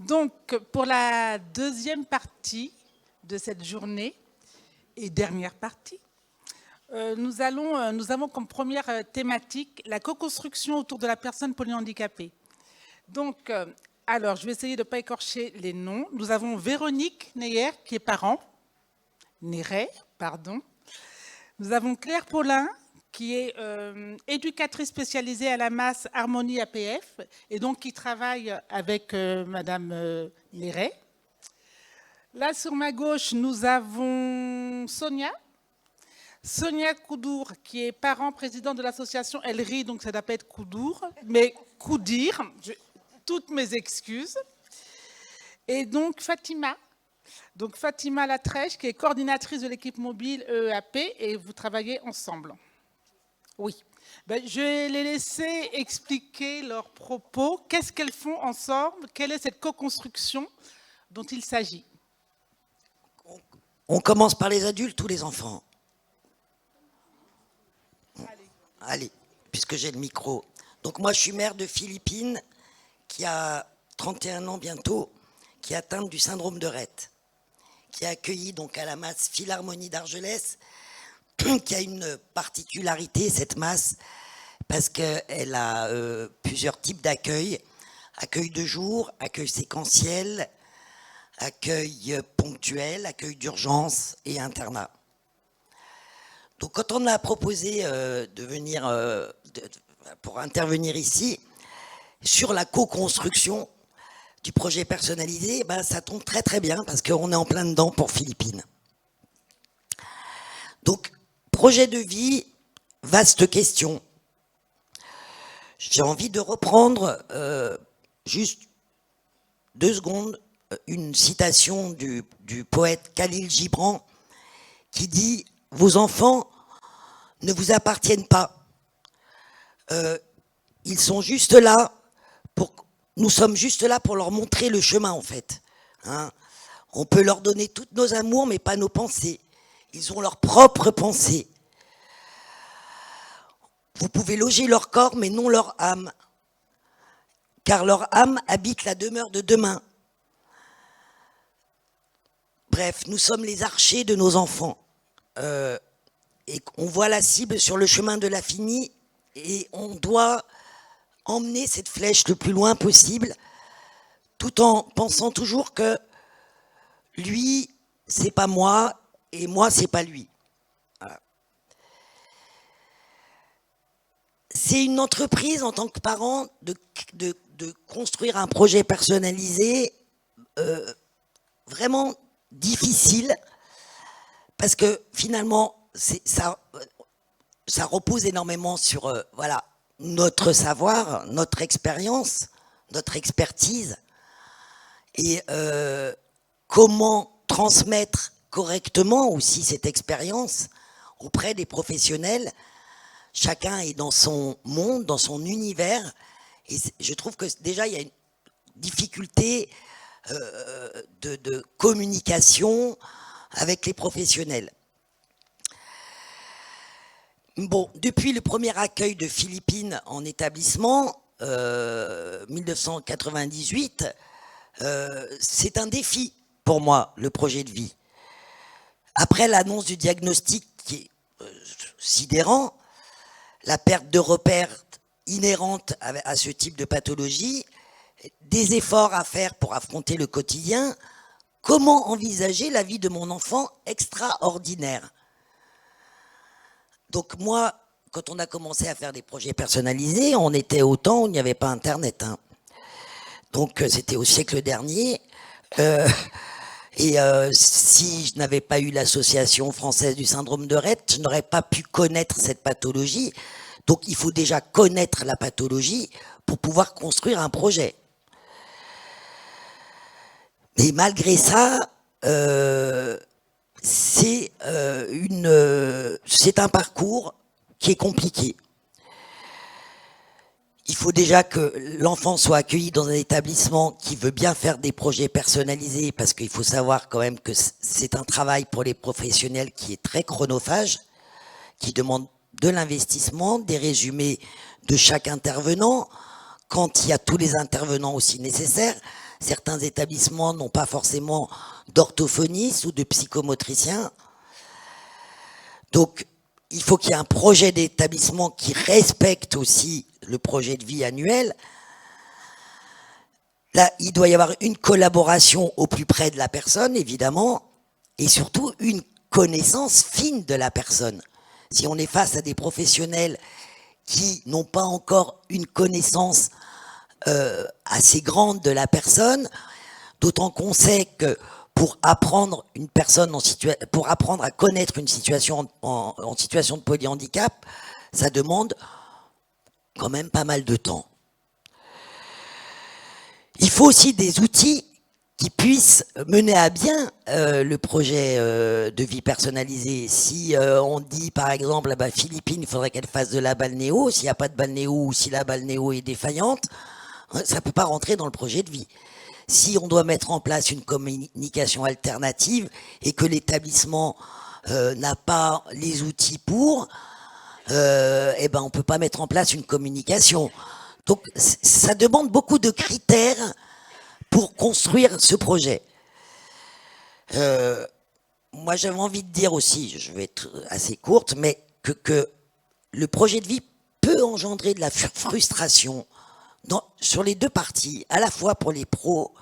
Donc, pour la deuxième partie de cette journée et dernière partie, nous avons comme première thématique la co-construction autour de la personne polyhandicapée. Donc, alors, je vais essayer de ne pas écorcher les noms. Nous avons Véronique Neyer, qui est parent. Néret, pardon. Nous avons Claire Paulin, qui est éducatrice spécialisée à la masse Harmonie APF, et donc qui travaille avec Madame Néret. Là, sur ma gauche, nous avons Sonia Koudour, qui est parent-président de l'association Elle Rit, donc ça doit pas être Koudour, mais Koudir, toutes mes excuses. Et donc Fatima Latrèche, qui est coordinatrice de l'équipe mobile EEAP, et vous travaillez ensemble. Oui. Ben, je vais les laisser expliquer leurs propos. Qu'est-ce qu'elles font ensemble? Quelle est cette co-construction dont il s'agit? On commence par les adultes ou les enfants? Allez, puisque j'ai le micro. Donc moi, je suis mère de Philippine, qui a 31 ans bientôt, qui est atteinte du syndrome de Rett, qui est accueillie donc à la masse Philharmonie d'Argelès, qui a une particularité, cette masse, parce qu'elle a plusieurs types d'accueil. Accueil de jour, accueil séquentiel, accueil ponctuel, accueil d'urgence et internat. Donc quand on a proposé de venir pour intervenir ici sur la co-construction du projet personnalisé, ben, ça tombe très très bien parce qu'on est en plein dedans pour Philippine. Donc projet de vie, vaste question. J'ai envie de reprendre juste 2 secondes une citation du poète Khalil Gibran qui dit « Vos enfants ne vous appartiennent pas. Ils sont juste là nous sommes juste là pour leur montrer le chemin en fait. Hein, on peut leur donner toutes nos amours mais pas nos pensées. Ils ont leurs propres pensées. Vous pouvez loger leur corps mais non leur âme. Car leur âme habite la demeure de demain. Bref, nous sommes les archers de nos enfants. Et on voit la cible sur le chemin de l'infini et on doit emmener cette flèche le plus loin possible tout en pensant toujours que lui, c'est pas moi et moi, c'est pas lui. Voilà. C'est une entreprise en tant que parent de construire un projet personnalisé vraiment difficile parce que finalement ça repose énormément sur voilà, notre savoir, notre expérience, notre expertise et comment transmettre correctement aussi cette expérience auprès des professionnels. Chacun est dans son monde, dans son univers et je trouve que déjà il y a une difficulté de communication avec les professionnels. Bon, depuis le premier accueil de Philippine en établissement, 1998, c'est un défi pour moi, le projet de vie. Après l'annonce du diagnostic qui est sidérant, la perte de repères inhérente à ce type de pathologie, des efforts à faire pour affronter le quotidien, comment envisager la vie de mon enfant extraordinaire? Donc moi, quand on a commencé à faire des projets personnalisés, on était au temps où il n'y avait pas Internet. Hein. Donc c'était au siècle dernier. Si je n'avais pas eu l'association française du syndrome de Rett, je n'aurais pas pu connaître cette pathologie. Donc il faut déjà connaître la pathologie pour pouvoir construire un projet. Mais malgré ça, c'est un parcours qui est compliqué. Il faut déjà que l'enfant soit accueilli dans un établissement qui veut bien faire des projets personnalisés, parce qu'il faut savoir quand même que c'est un travail pour les professionnels qui est très chronophage, qui demande de l'investissement, des résumés de chaque intervenant. Quand il y a tous les intervenants aussi nécessaires, Certains établissements n'ont pas forcément d'orthophonistes ou de psychomotriciens. Donc, il faut qu'il y ait un projet d'établissement qui respecte aussi le projet de vie annuel. Là, il doit y avoir une collaboration au plus près de la personne, évidemment, et surtout une connaissance fine de la personne. Si on est face à des professionnels qui n'ont pas encore une connaissance assez grande de la personne, d'autant qu'on sait que pour apprendre une personne pour apprendre à connaître une situation en situation de polyhandicap, ça demande quand même pas mal de temps. Il faut aussi des outils qui puissent mener à bien le projet de vie personnalisée. Si on dit par exemple, Philippine, il faudrait qu'elle fasse de la balnéo, s'il n'y a pas de balnéo ou si la balnéo est défaillante, ça ne peut pas rentrer dans le projet de vie. Si on doit mettre en place une communication alternative et que l'établissement n'a pas les outils pour, on ne peut pas mettre en place une communication. Donc ça demande beaucoup de critères pour construire ce projet. Moi j'avais envie de dire aussi, je vais être assez courte, mais que le projet de vie peut engendrer de la frustration sur les deux parties, à la fois pour les pros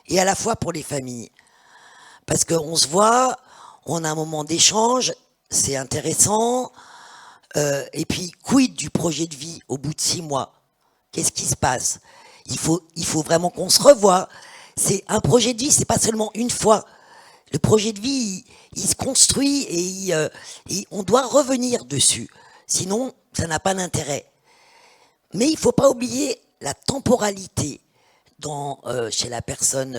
et à la fois pour les familles. Parce qu'on se voit, on a un moment d'échange, c'est intéressant, et puis quid du projet de vie au bout de 6 mois? Qu'est-ce qui se passe? Il faut vraiment qu'on se revoie. C'est un projet de vie, c'est pas seulement une fois. Le projet de vie, il se construit et on doit revenir dessus. Sinon, ça n'a pas d'intérêt. Mais il faut pas oublier la temporalité chez la personne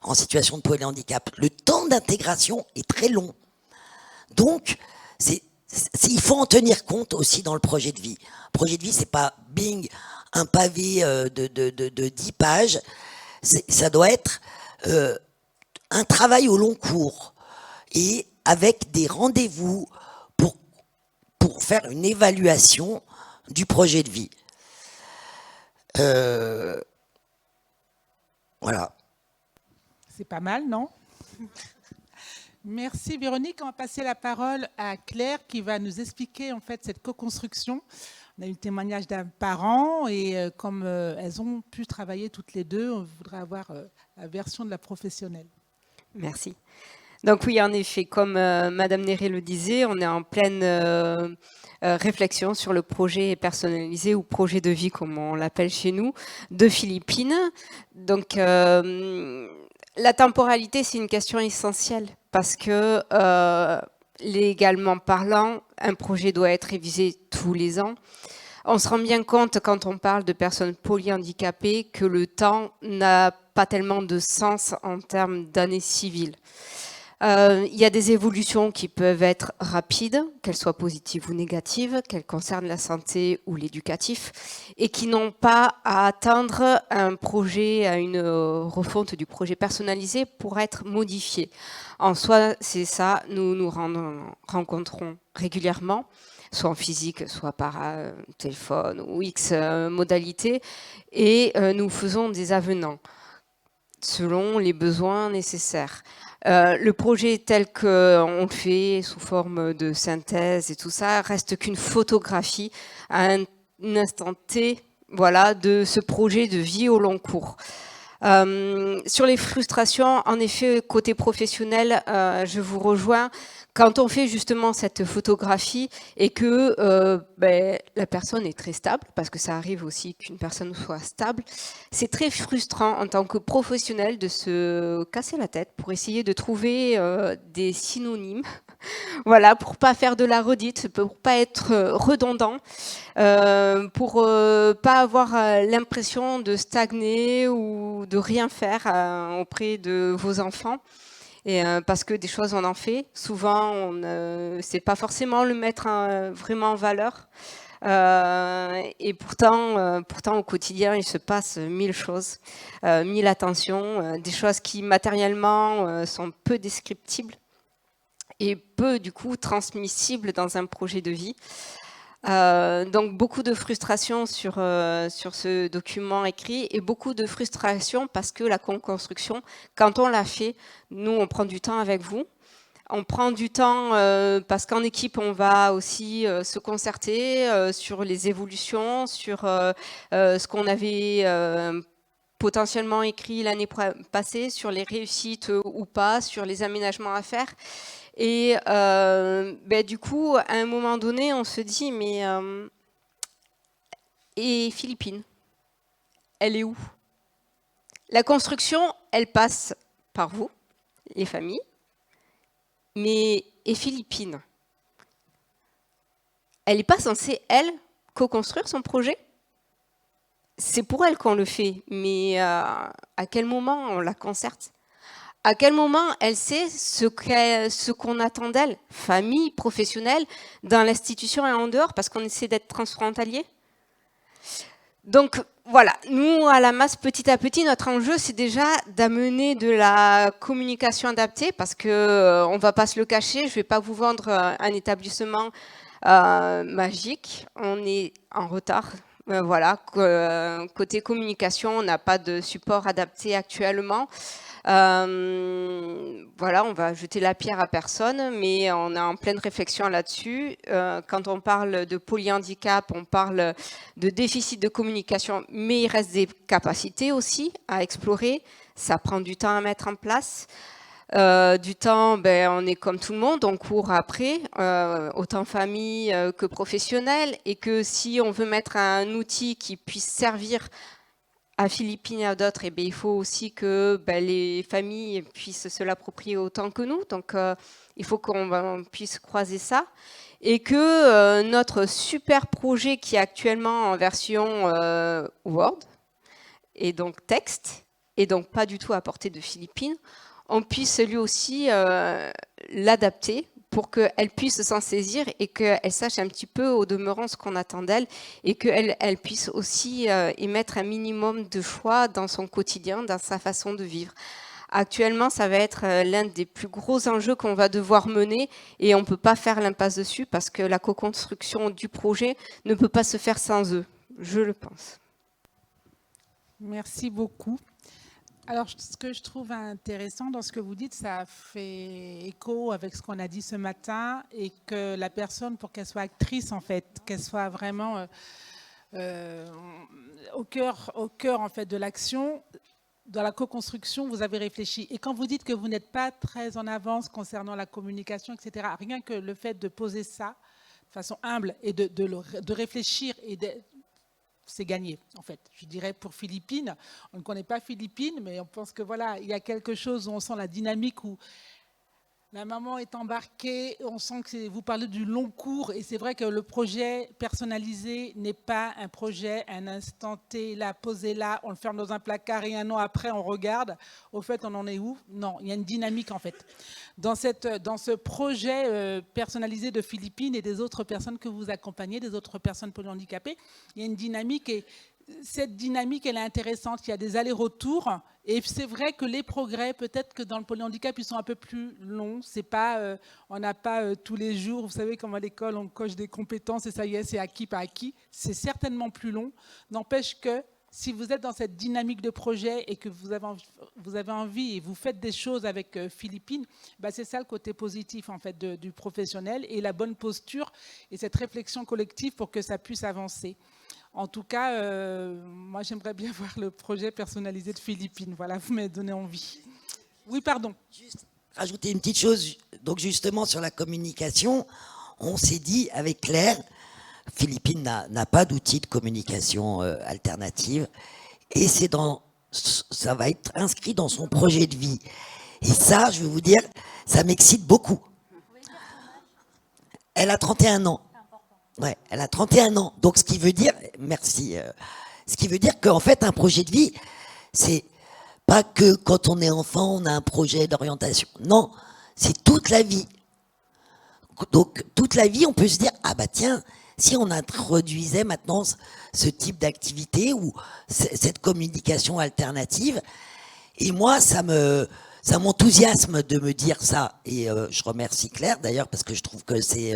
en situation de polyhandicap. Le temps d'intégration est très long. Donc, il faut en tenir compte aussi dans le projet de vie. Le projet de vie, c'est pas bing, un pavé de 10 pages. Ça doit être un travail au long cours et avec des rendez-vous pour faire une évaluation du projet de vie. Voilà. C'est pas mal, non? Merci Véronique. On va passer la parole à Claire qui va nous expliquer en fait cette co-construction. On a eu le témoignage d'un parent et comme elles ont pu travailler toutes les deux, on voudrait avoir la version de la professionnelle. Merci. Donc oui, en effet, comme Madame Néré le disait, on est en pleine réflexion sur le projet personnalisé ou projet de vie, comme on l'appelle chez nous, de Philippine. Donc la temporalité, c'est une question essentielle parce que légalement parlant, un projet doit être révisé tous les ans. On se rend bien compte quand on parle de personnes polyhandicapées que le temps n'a pas tellement de sens en termes d'années civiles. Il y a des évolutions qui peuvent être rapides, qu'elles soient positives ou négatives, qu'elles concernent la santé ou l'éducatif, et qui n'ont pas à atteindre un projet, à une refonte du projet personnalisé pour être modifiées. En soi, c'est ça, nous nous rencontrons régulièrement, soit en physique, soit par téléphone ou X modalités, et nous faisons des avenants selon les besoins nécessaires. Le projet tel qu'on le fait sous forme de synthèse et tout ça reste qu'une photographie à un instant T, voilà, de ce projet de vie au long cours. Sur les frustrations, en effet, côté professionnel, je vous rejoins. Quand on fait justement cette photographie et que la personne est très stable, parce que ça arrive aussi qu'une personne soit stable, c'est très frustrant en tant que professionnel de se casser la tête pour essayer de trouver des synonymes, voilà, pour pas faire de la redite, pour pas être redondant, pour pas avoir l'impression de stagner ou de rien faire auprès de vos enfants. Et parce que des choses on en fait, souvent on ne sait pas forcément le mettre vraiment en valeur. Et pourtant au quotidien il se passe 1000 choses, 1000 attentions, des choses qui matériellement sont peu descriptibles et peu du coup transmissibles dans un projet de vie. Donc beaucoup de frustration sur ce document écrit et beaucoup de frustration parce que la co-construction, quand on l'a fait, nous on prend du temps avec vous. On prend du temps parce qu'en équipe on va aussi se concerter sur les évolutions, sur ce qu'on avait potentiellement écrit l'année passée, sur les réussites ou pas, sur les aménagements à faire. Et du coup, à un moment donné, on se dit, mais et Philippine, elle est où? La construction, elle passe par vous, les familles, mais et Philippine, elle n'est pas censée, elle, co-construire son projet? C'est pour elle qu'on le fait, mais à quel moment on la concerte? À quel moment elle sait ce qu'on attend d'elle, famille, professionnelle, dans l'institution et en dehors, parce qu'on essaie d'être transfrontalier? Donc voilà, nous à la masse, petit à petit, notre enjeu c'est déjà d'amener de la communication adaptée, parce que on va pas se le cacher, je vais pas vous vendre un établissement magique, on est en retard. Voilà, côté communication, on n'a pas de support adapté actuellement. Voilà, on va jeter la pierre à personne, mais on est en pleine réflexion là-dessus. Quand on parle de polyhandicap, on parle de déficit de communication, mais il reste des capacités aussi à explorer. Ça prend du temps à mettre en place. Du temps, on est comme tout le monde, on court après, autant famille que professionnel, et que si on veut mettre un outil qui puisse servir à Philippine et à d'autres, il faut aussi que les familles puissent se l'approprier autant que nous. Donc, il faut qu'on puisse croiser ça. Et que notre super projet qui est actuellement en version Word, et donc texte, et donc pas du tout à portée de Philippine, on puisse lui aussi l'adapter pour qu'elle puisse s'en saisir et qu'elle sache un petit peu au demeurant ce qu'on attend d'elle et qu'elle puisse aussi y mettre un minimum de choix dans son quotidien, dans sa façon de vivre. Actuellement, ça va être l'un des plus gros enjeux qu'on va devoir mener et on ne peut pas faire l'impasse dessus parce que la co-construction du projet ne peut pas se faire sans eux, je le pense. Merci beaucoup. Alors, ce que je trouve intéressant dans ce que vous dites, ça fait écho avec ce qu'on a dit ce matin et que la personne, pour qu'elle soit actrice, en fait, qu'elle soit vraiment au cœur en fait, de l'action, dans la co-construction, vous avez réfléchi. Et quand vous dites que vous n'êtes pas très en avance concernant la communication, etc., rien que le fait de poser ça de façon humble et de réfléchir et c'est gagné, en fait. Je dirais pour Philippine, on ne connaît pas Philippine, mais on pense que voilà, il y a quelque chose où on sent la dynamique, où la maman est embarquée, on sent que vous parlez du long cours, et c'est vrai que le projet personnalisé n'est pas un projet, un instant T, là, posé là, on le ferme dans un placard et un an après, on regarde. Au fait, on en est où? Non, il y a une dynamique, en fait. Dans ce projet personnalisé de Philippine et des autres personnes que vous accompagnez, des autres personnes polyhandicapées, il y a une dynamique et cette dynamique, elle est intéressante. Il y a des allers-retours et c'est vrai que les progrès, peut-être que dans le polyhandicap, ils sont un peu plus longs. C'est pas, on n'a pas tous les jours, vous savez, comme à l'école, on coche des compétences et ça y est, c'est acquis, pas acquis. C'est certainement plus long. N'empêche que si vous êtes dans cette dynamique de projet et que vous avez envie et vous faites des choses avec Philippine, c'est ça le côté positif en fait, du professionnel et la bonne posture et cette réflexion collective pour que ça puisse avancer. En tout cas, moi j'aimerais bien voir le projet personnalisé de Philippine. Voilà, vous m'avez donné envie. Oui, pardon. Juste rajouter une petite chose, donc justement sur la communication, on s'est dit avec Claire, Philippine n'a pas d'outil de communication alternative et ça va être inscrit dans son projet de vie. Et ça, je vais vous dire, ça m'excite beaucoup. Elle a 31 ans. Ouais, elle a 31 ans. Donc, ce qui veut dire, merci, ce qui veut dire qu'en fait, un projet de vie, c'est pas que quand on est enfant, on a un projet d'orientation. Non, c'est toute la vie. Donc, toute la vie, on peut se dire, ah bah tiens, si on introduisait maintenant ce type d'activité ou cette communication alternative, et moi, ça me ça m'enthousiasme de me dire ça. Et je remercie Claire d'ailleurs parce que je trouve que c'est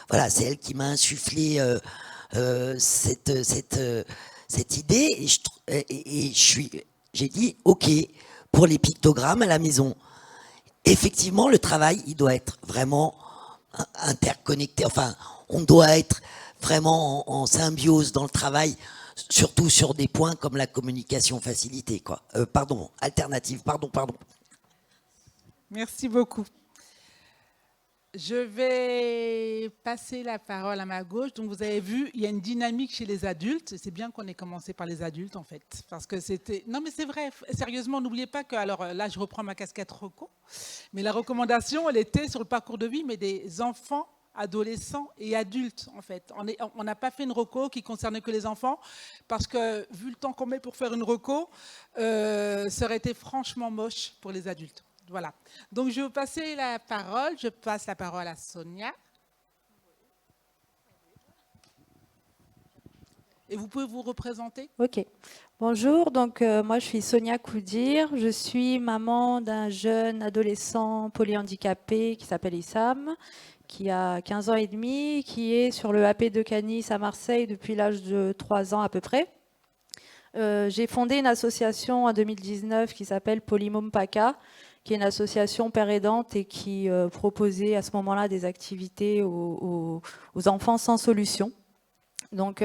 voilà, c'est elle qui m'a insufflé cette idée. Et j'ai dit OK pour les pictogrammes à la maison. Effectivement, le travail, il doit être vraiment interconnecté. Enfin, on doit être vraiment en symbiose dans le travail, surtout sur des points comme la communication facilitée, quoi. Alternative, pardon. Merci beaucoup. Je vais passer la parole à ma gauche. Donc, vous avez vu, il y a une dynamique chez les adultes. C'est bien qu'on ait commencé par les adultes, en fait. Parce que c'était... Non, mais c'est vrai. Sérieusement, n'oubliez pas que... Alors là, je reprends ma casquette reco. Mais la recommandation, elle était sur le parcours de vie, mais des enfants, adolescents et adultes, en fait. On n'a pas fait une reco qui concernait que les enfants. Parce que, vu le temps qu'on met pour faire une reco, ça aurait été franchement moche pour les adultes. Voilà. Donc, je vais passer la parole. Je passe la parole à Sonia. Et vous pouvez vous représenter? Ok. Bonjour, donc moi je suis Sonia Coudir. Je suis maman d'un jeune adolescent polyhandicapé qui s'appelle Issam, qui a 15 ans et demi, qui est sur le AP de Canis à Marseille depuis l'âge de 3 ans à peu près. J'ai fondé une association en 2019 qui s'appelle Polymôme PACA, qui est une association père aidante et qui proposait à ce moment-là des activités aux enfants sans solution. Donc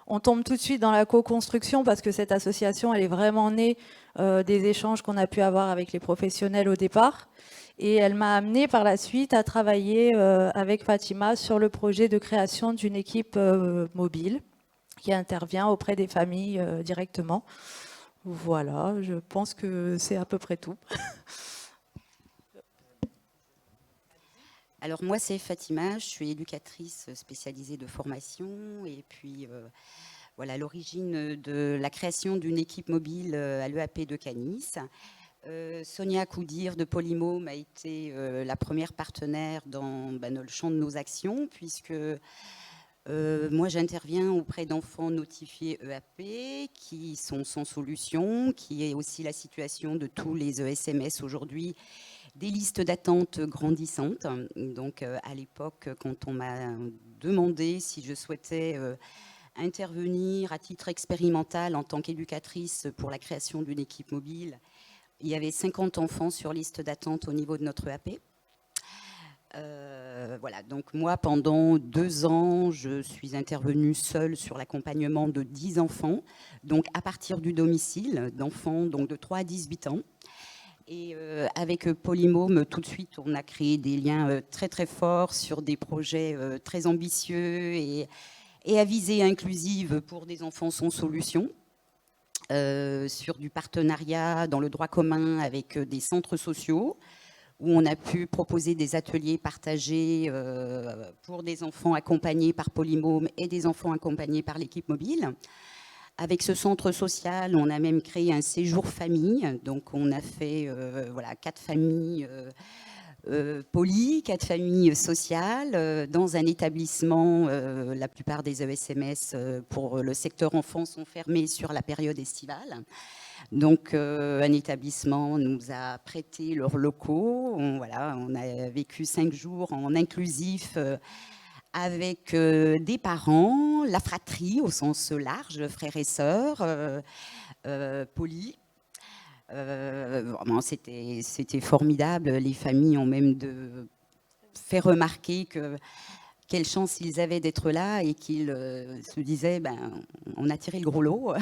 on tombe tout de suite dans la co-construction parce que cette association, elle est vraiment née des échanges qu'on a pu avoir avec les professionnels au départ. Et elle m'a amenée par la suite à travailler avec Fatima sur le projet de création d'une équipe mobile qui intervient auprès des familles directement. Voilà, je pense que c'est à peu près tout. Alors moi c'est Fatima, je suis éducatrice spécialisée de formation et puis voilà l'origine de la création d'une équipe mobile à l'EAP de Canis. Sonia Coudir de Polymôme a été la première partenaire dans le champ de nos actions puisque moi j'interviens auprès d'enfants notifiés EAP qui sont sans solution, qui est aussi la situation de tous les ESMS aujourd'hui, des listes d'attente grandissantes. Donc à l'époque, quand on m'a demandé si je souhaitais intervenir à titre expérimental en tant qu'éducatrice pour la création d'une équipe mobile, il y avait 50 enfants sur liste d'attente au niveau de notre EAP. Voilà, donc moi pendant 2 ans, je suis intervenue seule sur l'accompagnement de 10 enfants, donc à partir du domicile, d'enfants donc de 3 à 18 ans. Et avec Polymôme, tout de suite, on a créé des liens très très forts sur des projets très ambitieux et à visée inclusive pour des enfants sans solution, sur du partenariat dans le droit commun avec des centres sociaux, où on a pu proposer des ateliers partagés pour des enfants accompagnés par Polymôme et des enfants accompagnés par l'équipe mobile. Avec ce centre social, on a même créé un séjour famille. Donc, on a fait 4 familles polies, 4 familles sociales dans un établissement. La plupart des ESMS pour le secteur enfant sont fermés sur la période estivale. Donc, un établissement nous a prêté leurs locaux. On a vécu 5 jours en inclusif avec des parents, la fratrie au sens large, frères et sœurs, polis. Vraiment, c'était formidable. Les familles ont même fait remarquer quelle chance ils avaient d'être là et qu'ils se disaient, on a tiré le gros lot.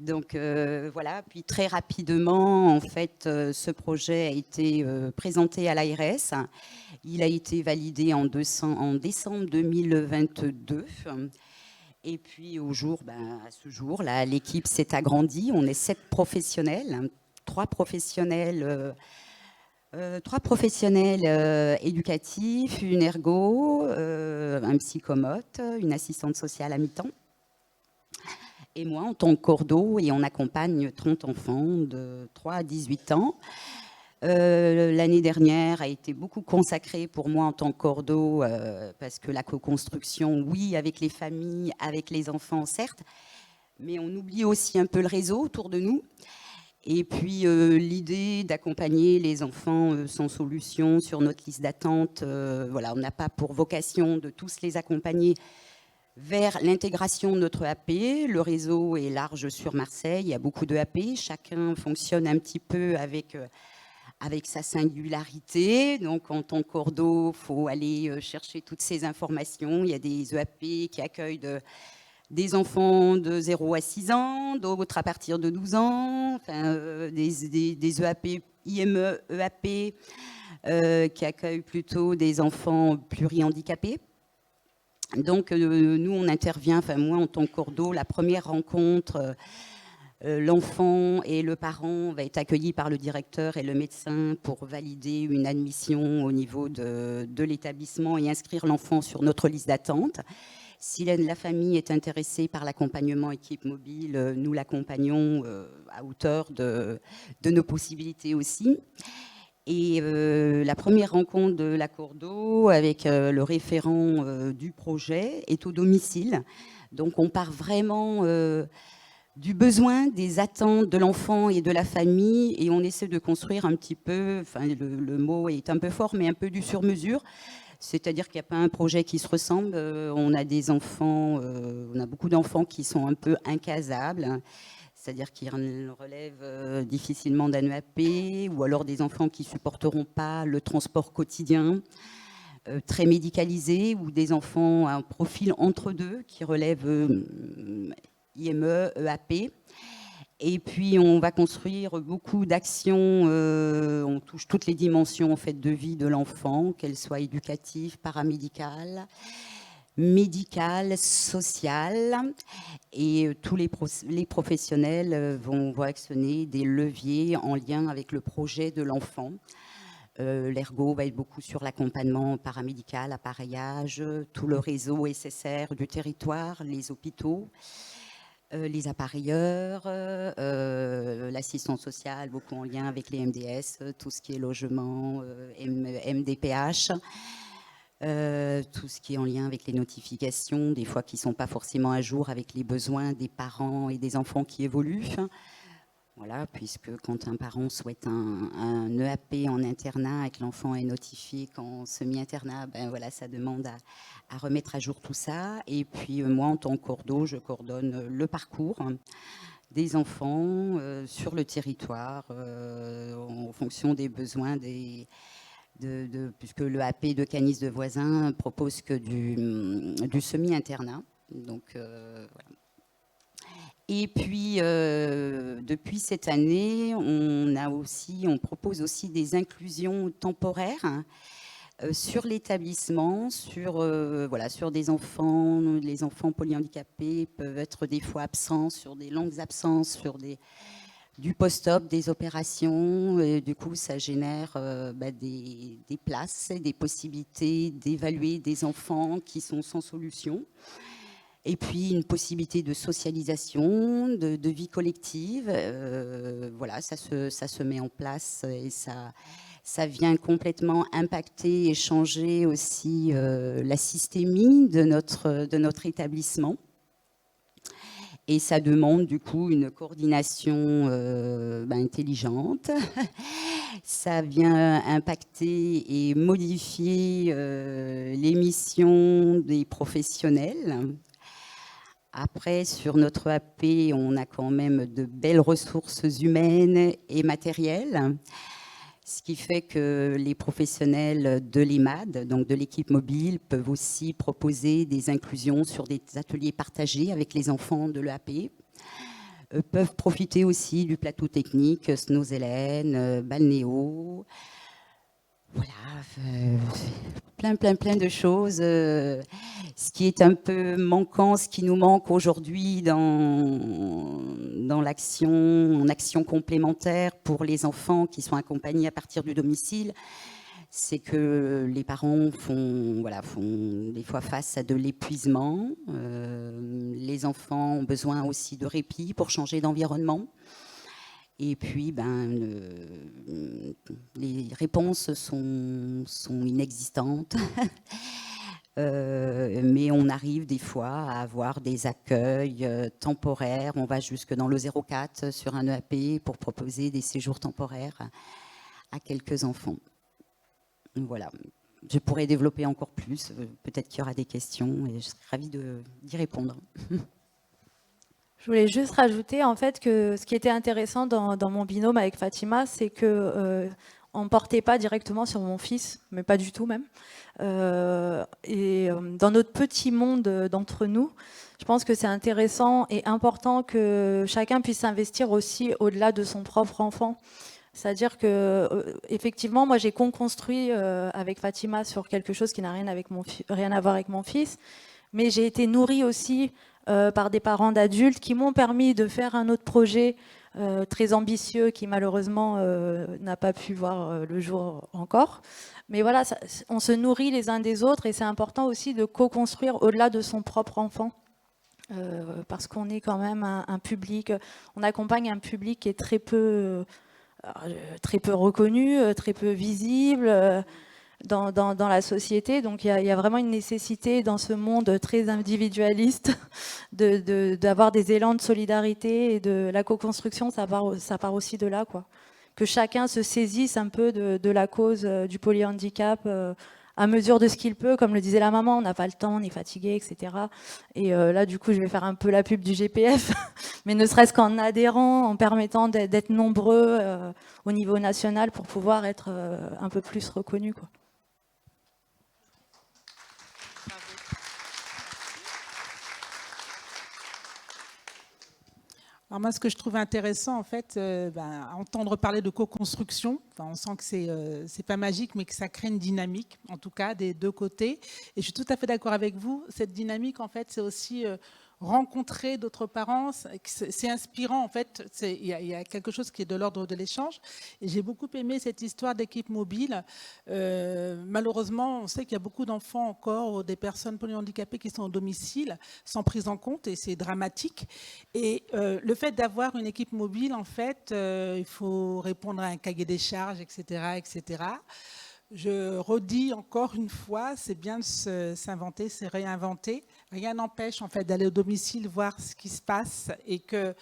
Donc voilà, puis très rapidement, en fait, ce projet a été présenté à l'ARS. Il a été validé en décembre 2022. Et puis à ce jour, là, l'équipe s'est agrandie. On est 7 professionnels, 3 professionnels éducatifs, une ergo, un psychomote, une assistante sociale à mi-temps. Et moi, en tant que cordeau, et on accompagne 30 enfants de 3 à 18 ans. L'année dernière a été beaucoup consacrée pour moi en tant que cordeau, parce que la co-construction, oui, avec les familles, avec les enfants, certes, mais on oublie aussi un peu le réseau autour de nous. Et puis l'idée d'accompagner les enfants sans solution sur notre liste d'attente, voilà, on n'a pas pour vocation de tous les accompagner vers l'intégration de notre AP. Le réseau est large sur Marseille, il y a beaucoup de AP, chacun fonctionne un petit peu avec sa singularité. Donc en tant qu'ordo, il faut aller chercher toutes ces informations. Il y a des EAP qui accueillent des enfants de 0 à 6 ans, d'autres à partir de 12 ans, enfin, des EAP, IME, EAP, qui accueillent plutôt des enfants plurihandicapés. Donc nous, on intervient, enfin moi en tant qu'ordo, la première rencontre, l'enfant et le parent va être accueilli par le directeur et le médecin pour valider une admission au niveau de l'établissement et inscrire l'enfant sur notre liste d'attente. Si la famille est intéressée par l'accompagnement équipe mobile, nous l'accompagnons à hauteur de nos possibilités aussi. Et la première rencontre de l'Accordo avec le référent du projet est au domicile. Donc on part vraiment du besoin, des attentes de l'enfant et de la famille, et on essaie de construire un petit peu, enfin le mot est un peu fort, mais un peu du sur-mesure. C'est-à-dire qu'il n'y a pas un projet qui se ressemble. On a des enfants, on a beaucoup d'enfants qui sont un peu incasables, c'est-à-dire qui relèvent difficilement d'un EAP, ou alors des enfants qui ne supporteront pas le transport quotidien, très médicalisé, ou des enfants à un profil entre deux qui relèvent IME, EAP. Et puis on va construire beaucoup d'actions, on touche toutes les dimensions en fait, de vie de l'enfant, qu'elles soient éducatives, paramédicales, médicales, sociales. Et tous les professionnels vont actionner des leviers en lien avec le projet de l'enfant. L'ergo va être beaucoup sur l'accompagnement paramédical, appareillage, tout le réseau SSR du territoire, les hôpitaux. Les appareilleurs, l'assistance sociale, beaucoup en lien avec les MDS, tout ce qui est logement, MDPH, tout ce qui est en lien avec les notifications, des fois qui ne sont pas forcément à jour avec les besoins des parents et des enfants qui évoluent. Voilà, puisque quand un parent souhaite un EAP en internat et que l'enfant est notifié qu'en semi-internat, ben voilà, ça demande à remettre à jour tout ça. Et puis moi, en tant qu'ordo, je coordonne le parcours des enfants sur le territoire en fonction des besoins puisque le AP de Canis de Voisin propose que du semi-internat. Donc voilà. Et puis, depuis cette année, on propose aussi des inclusions temporaires sur l'établissement, sur des enfants. Les enfants polyhandicapés peuvent être des fois absents, sur des longues absences, du post-op, des opérations. Et du coup, ça génère des places, des possibilités d'évaluer des enfants qui sont sans solution. Et puis une possibilité de socialisation, de vie collective. Voilà, ça se met en place et ça vient complètement impacter et changer aussi la systémie de notre établissement. Et ça demande du coup une coordination intelligente. Ça vient impacter et modifier les missions des professionnels. Après, sur notre AP, on a quand même de belles ressources humaines et matérielles, ce qui fait que les professionnels de l'EMAD, donc de l'équipe mobile, peuvent aussi proposer des inclusions sur des ateliers partagés avec les enfants de l'EAP, peuvent profiter aussi du plateau technique Snows-Hélène, Balnéo. Voilà, plein de choses. Ce qui est un peu manquant, ce qui nous manque aujourd'hui dans l'action, en action complémentaire pour les enfants qui sont accompagnés à partir du domicile, c'est que les parents font des fois face à de l'épuisement. Les enfants ont besoin aussi de répit pour changer d'environnement. Et puis, les réponses sont inexistantes. Mais on arrive des fois à avoir des accueils temporaires. On va jusque dans le 04 sur un EAP pour proposer des séjours temporaires à quelques enfants. Voilà. Je pourrais développer encore plus. Peut-être qu'il y aura des questions et je serais ravie d'y répondre. Je voulais juste rajouter en fait que ce qui était intéressant dans mon binôme avec Fatima, c'est que on ne portait pas directement sur mon fils, mais pas du tout même. Dans notre petit monde d'entre nous, je pense que c'est intéressant et important que chacun puisse s'investir aussi au-delà de son propre enfant. C'est-à-dire que, effectivement, moi j'ai co-construit avec Fatima sur quelque chose qui n'a rien à voir avec mon fils, mais j'ai été nourrie aussi par des parents d'adultes qui m'ont permis de faire un autre projet très ambitieux qui malheureusement n'a pas pu voir le jour encore. Mais voilà, on se nourrit les uns des autres et c'est important aussi de co-construire au-delà de son propre enfant. Parce qu'on est quand même un public, on accompagne un public qui est très peu reconnu, très peu visible dans la société. Donc il y a vraiment une nécessité dans ce monde très individualiste d'avoir des élans de solidarité et de la co-construction, ça part aussi de là, quoi. Que chacun se saisisse un peu de la cause du polyhandicap à mesure de ce qu'il peut. Comme le disait la maman, on n'a pas le temps, on est fatigué, etc. Et là, du coup, je vais faire un peu la pub du GPF, mais ne serait-ce qu'en adhérant, en permettant d'être nombreux au niveau national pour pouvoir être un peu plus reconnus, quoi. Alors moi, ce que je trouve intéressant, en fait, entendre parler de co-construction, on sent que c'est pas magique, mais que ça crée une dynamique, en tout cas, des deux côtés. Et je suis tout à fait d'accord avec vous. Cette dynamique, en fait, c'est aussi rencontrer d'autres parents. C'est inspirant, en fait. Il y a quelque chose qui est de l'ordre de l'échange. Et j'ai beaucoup aimé cette histoire d'équipe mobile. Malheureusement, on sait qu'il y a beaucoup d'enfants encore, des personnes polyhandicapées qui sont au domicile, sans prise en compte, et c'est dramatique. Et le fait d'avoir une équipe mobile, en fait, il faut répondre à un cahier des charges, etc., etc. Je redis encore une fois, c'est bien de s'inventer, se réinventer. Rien n'empêche en fait d'aller au domicile voir ce qui se passe et que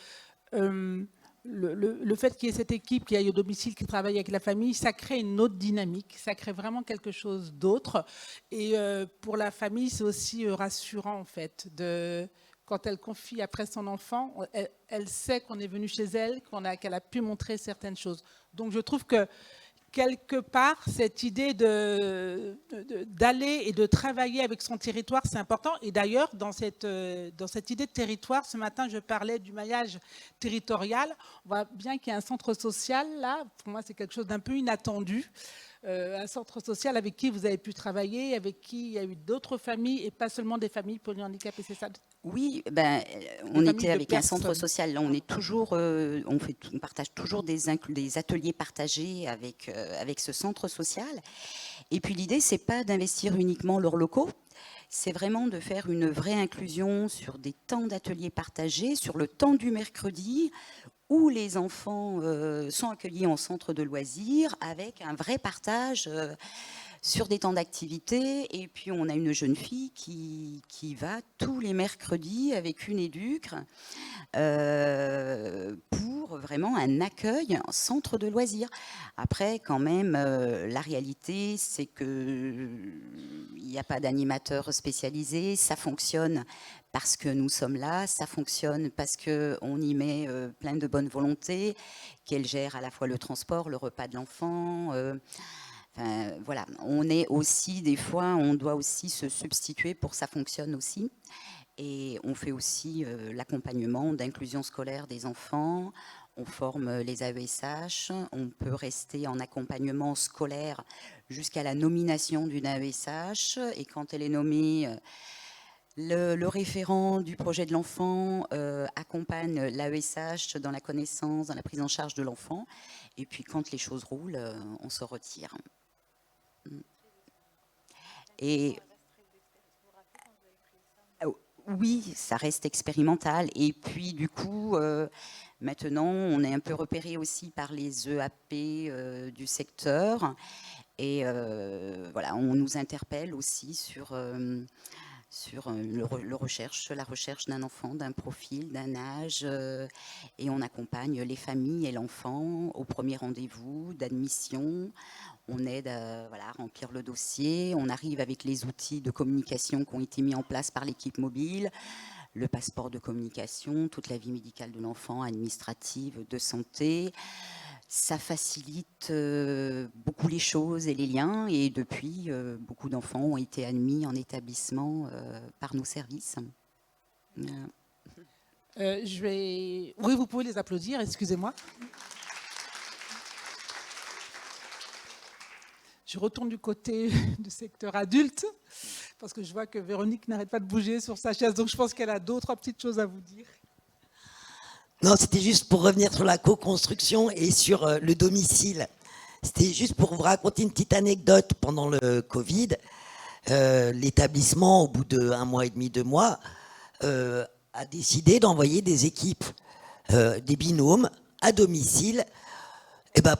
le fait qu'il y ait cette équipe qui aille au domicile, qui travaille avec la famille, ça crée une autre dynamique, ça crée vraiment quelque chose d'autre. Et pour la famille, c'est aussi rassurant en fait quand elle confie après son enfant, elle sait qu'on est venu chez elle, qu'elle a pu montrer certaines choses. Donc je trouve que quelque part, cette idée d'aller et de travailler avec son territoire, c'est important. Et d'ailleurs, dans cette idée de territoire, ce matin, je parlais du maillage territorial. On voit bien qu'il y a un centre social, là. Pour moi, c'est quelque chose d'un peu inattendu. Un centre social avec qui vous avez pu travailler, avec qui il y a eu d'autres familles et pas seulement des familles polyhandicapées, c'est ça? Oui, on était avec un centre social. Là, on est toujours, on partage toujours des ateliers partagés avec ce centre social. Et puis l'idée, c'est pas d'investir uniquement leurs locaux. C'est vraiment de faire une vraie inclusion sur des temps d'ateliers partagés, sur le temps du mercredi, où les enfants sont accueillis en centre de loisirs avec un vrai partage sur des temps d'activité. Et puis on a une jeune fille qui va tous les mercredis avec une éduque pour vraiment un accueil en centre de loisirs. Après, quand même, la réalité, c'est qu'il n'y a pas d'animateur spécialisé, ça fonctionne parce que nous sommes là, ça fonctionne parce qu'on y met plein de bonne volonté, qu'elle gère à la fois le transport, le repas de l'enfant. Voilà, on est aussi, des fois, on doit aussi se substituer pour que ça fonctionne aussi. Et on fait aussi l'accompagnement d'inclusion scolaire des enfants. On forme les AESH. On peut rester en accompagnement scolaire jusqu'à la nomination d'une AESH. Et quand elle est nommée, le référent du projet de l'enfant accompagne l'AESH dans la connaissance, dans la prise en charge de l'enfant. Et puis quand les choses roulent, on se retire. Et oui, ça reste expérimental. Et puis, du coup, maintenant, on est un peu repéré aussi par les EAP du secteur. Et voilà, on nous interpelle aussi sur la recherche d'un enfant, d'un profil, d'un âge, et on accompagne les familles et l'enfant au premier rendez-vous d'admission. On aide à remplir le dossier, on arrive avec les outils de communication qui ont été mis en place par l'équipe mobile, le passeport de communication, toute la vie médicale de l'enfant, administrative, de santé. Ça facilite beaucoup les choses et les liens, et depuis, beaucoup d'enfants ont été admis en établissement par nos services. Oui, vous pouvez les applaudir, excusez-moi. Je retourne du côté du secteur adulte, parce que je vois que Véronique n'arrête pas de bouger sur sa chaise, donc je pense qu'elle a deux ou trois petites choses à vous dire. Non, c'était juste pour revenir sur la co-construction et sur le domicile. C'était juste pour vous raconter une petite anecdote. Pendant le Covid, l'établissement, au bout d'1 mois et demi, 2 mois, a décidé d'envoyer des équipes, des binômes, à domicile,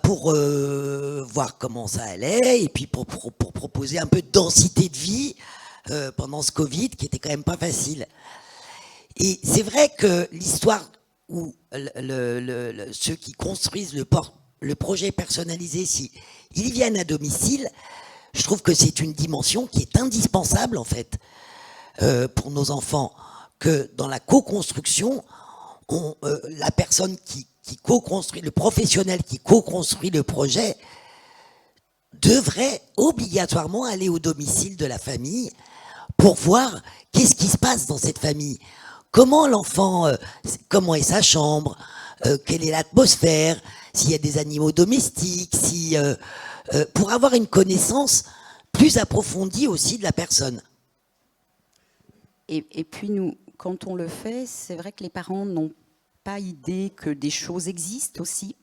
pour voir comment ça allait, et puis pour proposer un peu de densité de vie pendant ce Covid, qui était quand même pas facile. Et c'est vrai que l'histoire où ceux qui construisent le projet personnalisé, si ils viennent à domicile, je trouve que c'est une dimension qui est indispensable en fait pour nos enfants, que dans la co-construction, la personne qui co-construit, le professionnel qui co-construit le projet devrait obligatoirement aller au domicile de la famille pour voir qu'est-ce qui se passe dans cette famille. Comment l'enfant, comment est sa chambre, quelle est l'atmosphère, s'il y a des animaux domestiques, pour avoir une connaissance plus approfondie aussi de la personne. Et puis nous, quand on le fait, c'est vrai que les parents n'ont pas idée que des choses existent aussi.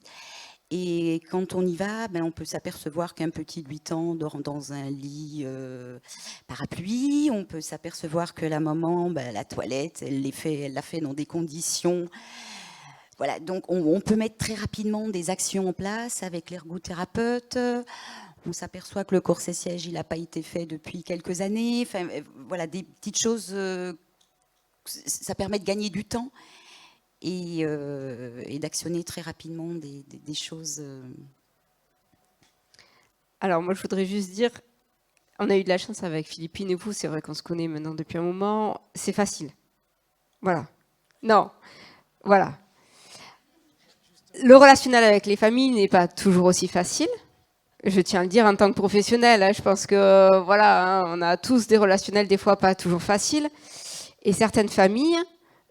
Et quand on y va, on peut s'apercevoir qu'un petit de 8 ans dort dans un lit parapluie. On peut s'apercevoir que la maman, la toilette, elle l'a fait dans des conditions. Voilà, donc on peut mettre très rapidement des actions en place avec l'ergothérapeute. On s'aperçoit que le corset-siège, il n'a pas été fait depuis quelques années. Enfin, voilà, des petites choses, ça permet de gagner du temps. Et d'actionner très rapidement des choses. Alors moi je voudrais juste dire, on a eu de la chance avec Philippine et vous, c'est vrai qu'on se connaît maintenant depuis un moment, c'est facile. Voilà. Non, voilà. Le relationnel avec les familles n'est pas toujours aussi facile. Je tiens à le dire en tant que professionnel, je pense que voilà, on a tous des relationnels des fois pas toujours faciles. Et certaines familles,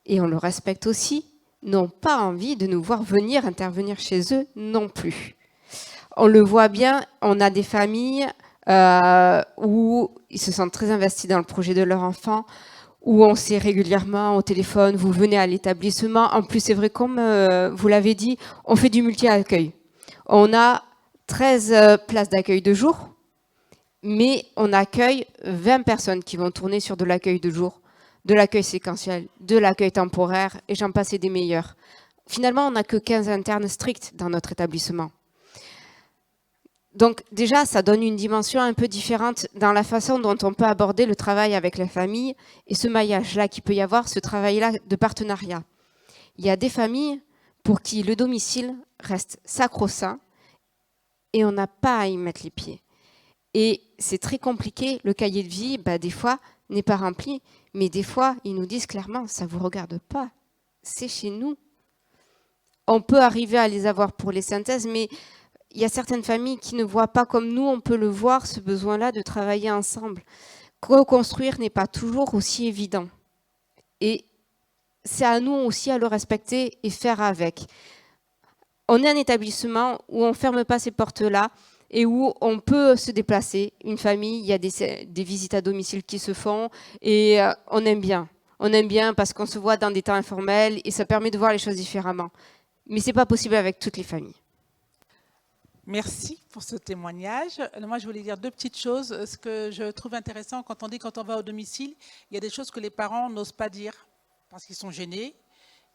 et on le respecte aussi, n'ont pas envie de nous voir venir intervenir chez eux non plus. On le voit bien, on a des familles où ils se sentent très investis dans le projet de leur enfant, où on sait régulièrement au téléphone, vous venez à l'établissement. En plus, c'est vrai, comme vous l'avez dit, on fait du multi-accueil. On a 13 places d'accueil de jour, mais on accueille 20 personnes qui vont tourner sur de l'accueil de jour, de l'accueil séquentiel, de l'accueil temporaire, et j'en passe des meilleurs. Finalement, on n'a que 15 internes stricts dans notre établissement. Donc déjà, ça donne une dimension un peu différente dans la façon dont on peut aborder le travail avec la famille et ce maillage-là qu'il peut y avoir, ce travail-là de partenariat. Il y a des familles pour qui le domicile reste sacro-saint et on n'a pas à y mettre les pieds. Et c'est très compliqué, le cahier de vie, des fois, n'est pas rempli, mais des fois, ils nous disent clairement, ça ne vous regarde pas, c'est chez nous. On peut arriver à les avoir pour les synthèses, mais il y a certaines familles qui ne voient pas comme nous, on peut le voir, ce besoin-là de travailler ensemble. Co-construire n'est pas toujours aussi évident. Et c'est à nous aussi à le respecter et faire avec. On est un établissement où on ne ferme pas ces portes-là, et où on peut se déplacer. Une famille, il y a des visites à domicile qui se font et on aime bien. On aime bien parce qu'on se voit dans des temps informels et ça permet de voir les choses différemment. Mais ce n'est pas possible avec toutes les familles. Merci pour ce témoignage. Moi, je voulais dire deux petites choses. Ce que je trouve intéressant, quand on dit quand on va au domicile, il y a des choses que les parents n'osent pas dire parce qu'ils sont gênés.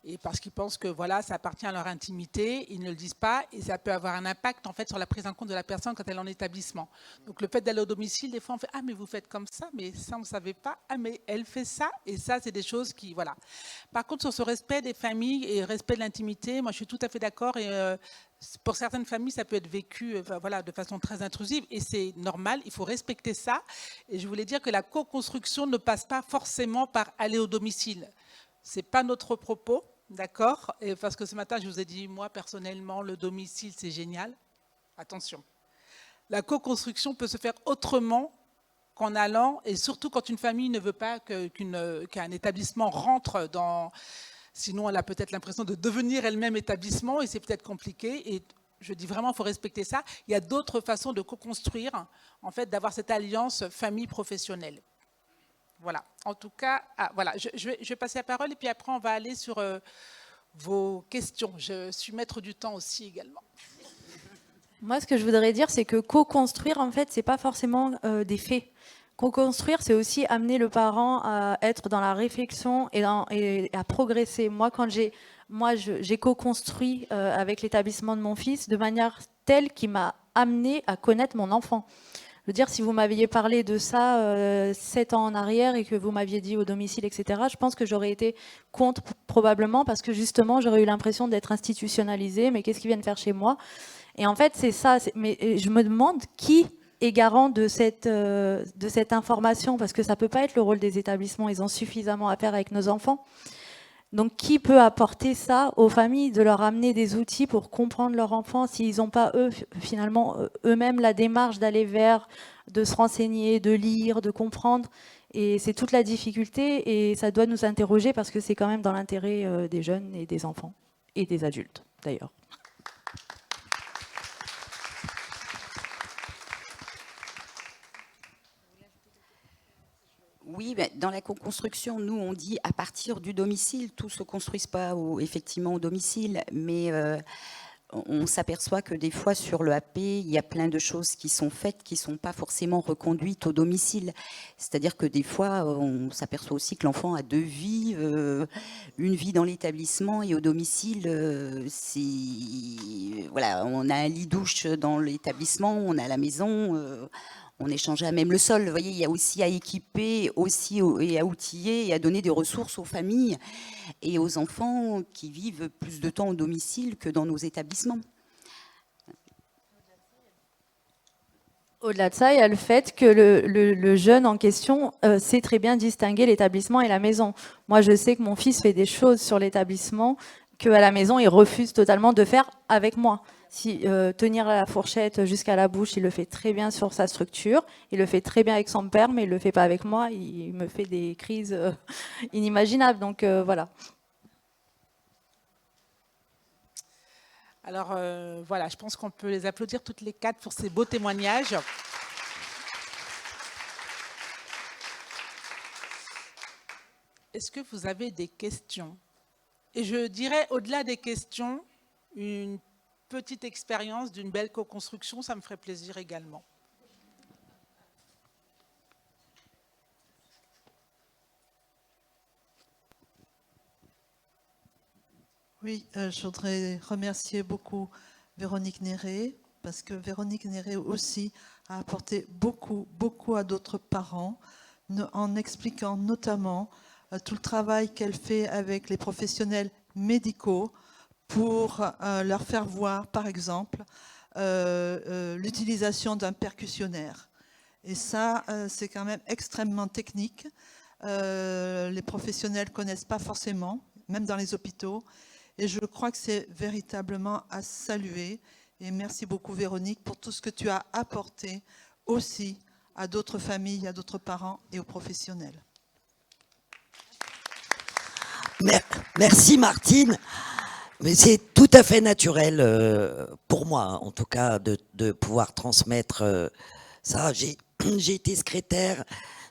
et parce qu'ils pensent que voilà, ça appartient à leur intimité, ils ne le disent pas et ça peut avoir un impact en fait sur la prise en compte de la personne quand elle est en établissement. Donc le fait d'aller au domicile, des fois on fait ah mais vous faites comme ça, mais ça on ne savait pas, ah mais elle fait ça, et ça c'est des choses qui voilà. Par contre sur ce respect des familles et respect de l'intimité, moi je suis tout à fait d'accord et pour certaines familles, ça peut être vécu voilà, de façon très intrusive et c'est normal, il faut respecter ça. Et je voulais dire que la co-construction ne passe pas forcément par aller au domicile. Ce n'est pas notre propos, d'accord? Parce que ce matin, je vous ai dit, moi personnellement, le domicile, c'est génial. Attention, la co-construction peut se faire autrement qu'en allant, et surtout quand une famille ne veut pas qu'un établissement rentre dans... Sinon, elle a peut-être l'impression de devenir elle-même établissement et c'est peut-être compliqué. Et je dis vraiment, il faut respecter ça. Il y a d'autres façons de co-construire, en fait, d'avoir cette alliance famille-professionnelle. Voilà. En tout cas, voilà. Je vais passer la parole et puis après, on va aller sur vos questions. Je suis maître du temps aussi également. Moi, ce que je voudrais dire, c'est que co-construire, en fait, c'est pas forcément des faits. Co-construire, c'est aussi amener le parent à être dans la réflexion et à progresser. Moi, j'ai co-construit avec l'établissement de mon fils de manière telle qu'il m'a amené à connaître mon enfant. Je veux dire, si vous m'aviez parlé de ça 7 ans en arrière et que vous m'aviez dit au domicile, etc., je pense que j'aurais été contre probablement parce que justement, j'aurais eu l'impression d'être institutionnalisée. Mais qu'est-ce qu'ils viennent faire chez moi? Et en fait, c'est ça. Mais je me demande qui est garant de cette information, parce que ça ne peut pas être le rôle des établissements, ils ont suffisamment à faire avec nos enfants. Donc qui peut apporter ça aux familles, de leur amener des outils pour comprendre leur enfant, s'ils n'ont pas finalement eux-mêmes la démarche d'aller vers, de se renseigner, de lire, de comprendre. Et c'est toute la difficulté et ça doit nous interroger parce que c'est quand même dans l'intérêt des jeunes et des enfants, et des adultes d'ailleurs. Oui, ben, dans la co-construction, nous, on dit à partir du domicile, tout ne se construit pas effectivement au domicile, mais on s'aperçoit que des fois, sur le AP, il y a plein de choses qui sont faites qui ne sont pas forcément reconduites au domicile. C'est-à-dire que des fois, on s'aperçoit aussi que l'enfant a 2 vies, une vie dans l'établissement et au domicile, voilà, on a un lit-douche dans l'établissement, on a la maison... on échangeait même le sol. Vous voyez, il y a aussi à équiper, aussi et à outiller et à donner des ressources aux familles et aux enfants qui vivent plus de temps au domicile que dans nos établissements. Au-delà de ça, il y a le fait que le jeune en question sait très bien distinguer l'établissement et la maison. Moi, je sais que mon fils fait des choses sur l'établissement qu'à la maison, il refuse totalement de faire avec moi. Si tenir la fourchette jusqu'à la bouche, il le fait très bien sur sa structure, il le fait très bien avec son père, mais il ne le fait pas avec moi, il me fait des crises inimaginables, donc voilà. Alors voilà, je pense qu'on peut les applaudir toutes les 4 pour ces beaux témoignages. Est-ce que vous avez des questions? Et je dirais, au-delà des questions, une petite expérience d'une belle co-construction, ça me ferait plaisir également. Oui, je voudrais remercier beaucoup Véronique Néré, parce que Véronique Néré aussi a apporté beaucoup à d'autres parents, en expliquant notamment tout le travail qu'elle fait avec les professionnels médicaux pour leur faire voir, par exemple, l'utilisation d'un percussionnaire. Et ça, c'est quand même extrêmement technique. Les professionnels ne connaissent pas forcément, même dans les hôpitaux. Et je crois que c'est véritablement à saluer. Et merci beaucoup, Véronique, pour tout ce que tu as apporté aussi à d'autres familles, à d'autres parents et aux professionnels. Merci, Martine. Mais c'est tout à fait naturel pour moi, en tout cas, de pouvoir transmettre ça. J'ai été secrétaire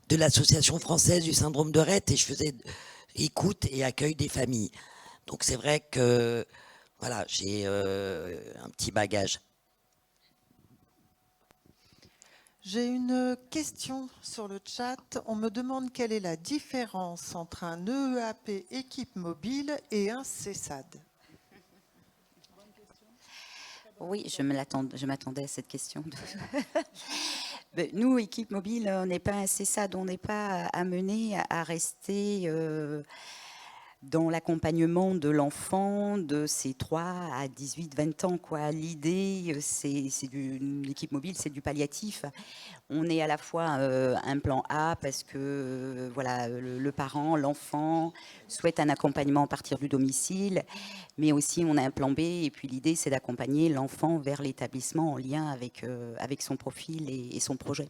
de l'Association française du syndrome de Rett et je faisais écoute et accueil des familles. Donc c'est vrai que voilà, j'ai un petit bagage. J'ai une question sur le chat. On me demande quelle est la différence entre un EEAP équipe mobile et un CESAD. Oui, je m'attendais à cette question. Nous, équipe mobile, on n'est pas un CESAD, on n'est pas amené à rester dans l'accompagnement de l'enfant de ses 3 à 18, 20 ans. L'idée, l'équipe mobile, c'est du palliatif. On est à la fois un plan A parce que voilà, le parent, l'enfant souhaite un accompagnement à partir du domicile, mais aussi on a un plan B et puis l'idée c'est d'accompagner l'enfant vers l'établissement en lien avec son profil et son projet.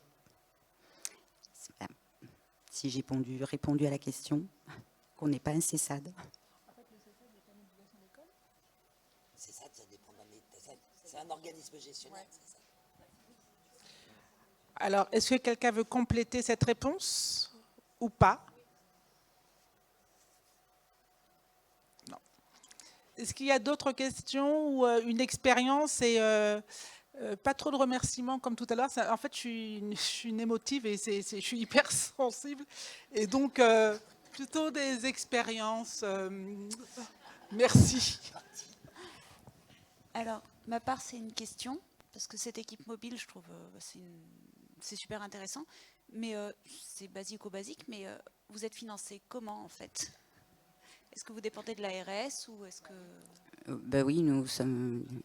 Si j'ai répondu à la question, qu'on n'est pas un CESAD. CESAD, ça dépend c'est un organisme gestionnaire. Alors, est-ce que quelqu'un veut compléter cette réponse ou pas? Non. Est-ce qu'il y a d'autres questions ou une expérience et pas trop de remerciements comme tout à l'heure? En fait, je suis une émotive et je suis hyper sensible. Et donc, plutôt des expériences. Merci. Alors, ma part, c'est une question, parce que cette équipe mobile, je trouve, c'est super intéressant, mais c'est basique, mais vous êtes financé comment, en fait? Est-ce que vous dépendez de l'ARS ou est-ce que... Oui,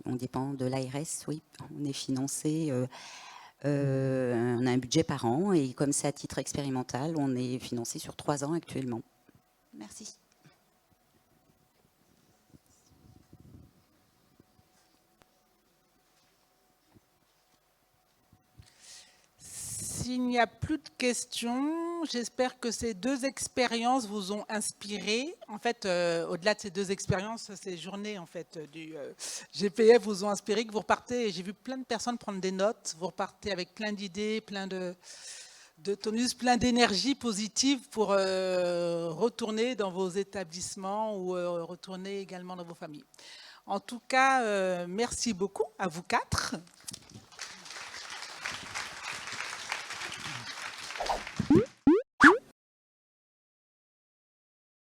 on dépend de l'ARS, oui. On est financé, on a un budget par an, et comme c'est à titre expérimental, on est financé sur 3 ans actuellement. Merci. S'il n'y a plus de questions, j'espère que ces 2 expériences vous ont inspiré. En fait, au-delà de ces 2 expériences, ces journées en fait, du GPF vous ont inspiré, que vous repartez, j'ai vu plein de personnes prendre des notes, vous repartez avec plein d'idées, plein de tonus, plein d'énergie positive pour retourner dans vos établissements ou retourner également dans vos familles. En tout cas, merci beaucoup à vous 4.